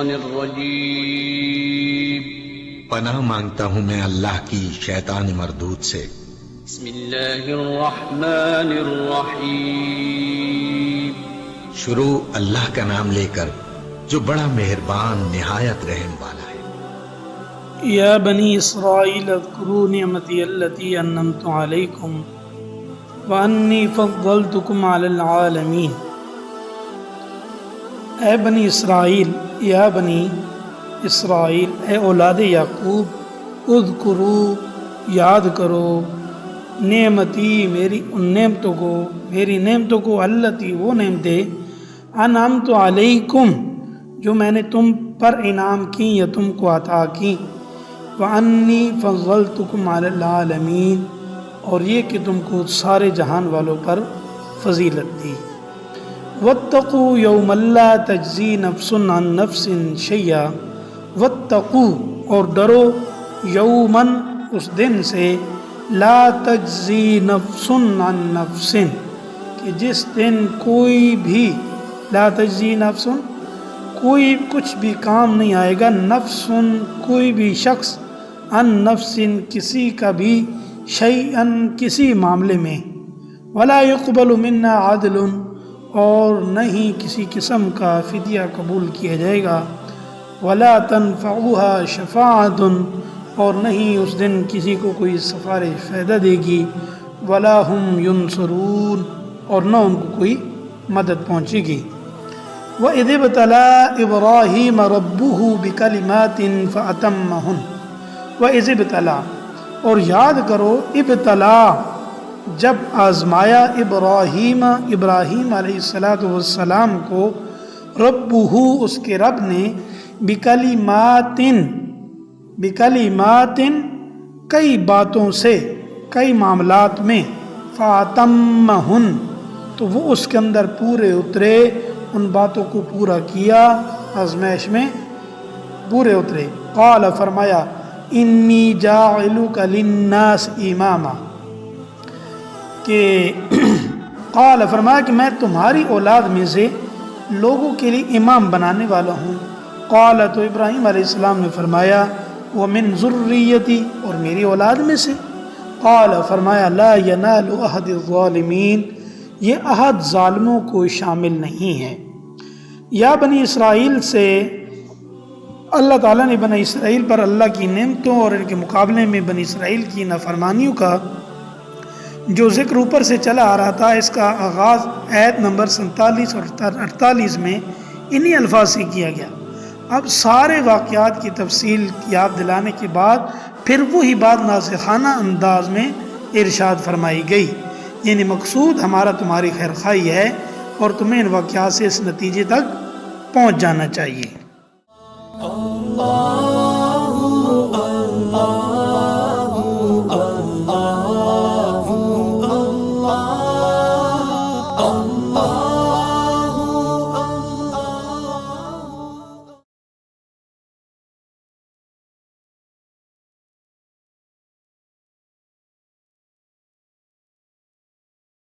الشيطان الرجيم پناہ مانگتا ہوں میں اللہ کی شیطان مردود سے۔ بسم الله الرحمن الرحيم شروع اللہ کا نام لے کر جو بڑا مہربان نہایت رحم والا ہے۔ یا بنی اسرائیل اذکروا نعمتی التی انعمت علیکم وانی فضلتکم علی العالمین۔ اے بنی اسرائیل، یا بنی اسرائیل، اے اولاد یعقوب، اذکروا، یاد کرو، نعمتی، میری ان نعمتوں کو، میری نعمتوں کو، التی، وہ نعمتیں، انعمت علیکم، جو میں نے تم پر انعام کی یا تم کو عطا کی، وانی فضلتکم علی العالمین، اور یہ کہ تم کو سارے جہان والوں پر فضیلت دی۔ واتقوا یوما لا تجزی نفس عن نفس شیئا، واتقوا، اور ڈرو، یومن، اس دن سے، لا تجزی نفس عن نفس، کہ جس دن کوئی بھی، لا تجزی نفس، کوئی کچھ بھی کام نہیں آئے گا، نفس، کوئی بھی شخص، عن نفس، کسی کا بھی، شیئا، کسی معاملے میں، ولا يقبل منا عدل، اور نہیں کسی قسم کا فدیہ قبول کیا جائے گا، ولا تنفعها شفاعۃ، اور نہیں اس دن کسی کو کوئی سفارش فائدہ دے گی، ولا هم ينصرون، اور نہ ان کو کوئی مدد پہنچے گی۔ وَإِذِ ابْتَلَىٰ إِبْرَاهِيمَ رَبُّهُ بِكَلِمَاتٍ فَأَتَمَّهُنَّ۔ وَإِذِ ابْتَلَىٰ، اور یاد کرو، ابتلا، جب آزمایا، ابراہیم، ابراہیم علیہ السلام کو، ربہ، اس کے رب نے، بکلمات، بکلمات، کئی باتوں سے، کئی معاملات میں، فاتمہن، تو وہ اس کے اندر پورے اترے، ان باتوں کو پورا کیا، آزمائش میں پورے اترے۔ قال، فرمایا، انی جاعلک للناس اماما، کہ قال، فرمایا کہ میں تمہاری اولاد میں سے لوگوں کے لیے امام بنانے والا ہوں۔ قال، تو ابراہیم علیہ السلام نے فرمایا، ومن ذریتی، اور میری اولاد میں سے۔ قال، فرمایا، لا ینال عہد الظالمین، یہ عہد ظالموں کو شامل نہیں ہے۔ یا بنی اسرائیل سے اللہ تعالیٰ نے بنی اسرائیل پر اللہ کی نعمتوں اور ان کے مقابلے میں بنی اسرائیل کی نافرمانیوں کا جو ذکر اوپر سے چلا آ رہا تھا، اس کا آغاز آیت نمبر 47 اور 48 میں انہی الفاظ سے کیا گیا۔ اب سارے واقعات کی تفصیل یاد دلانے کے بعد پھر وہی بات ناسخانہ انداز میں ارشاد فرمائی گئی، یعنی مقصود ہمارا تمہاری خیر خواہی ہے اور تمہیں ان واقعات سے اس نتیجے تک پہنچ جانا چاہیے۔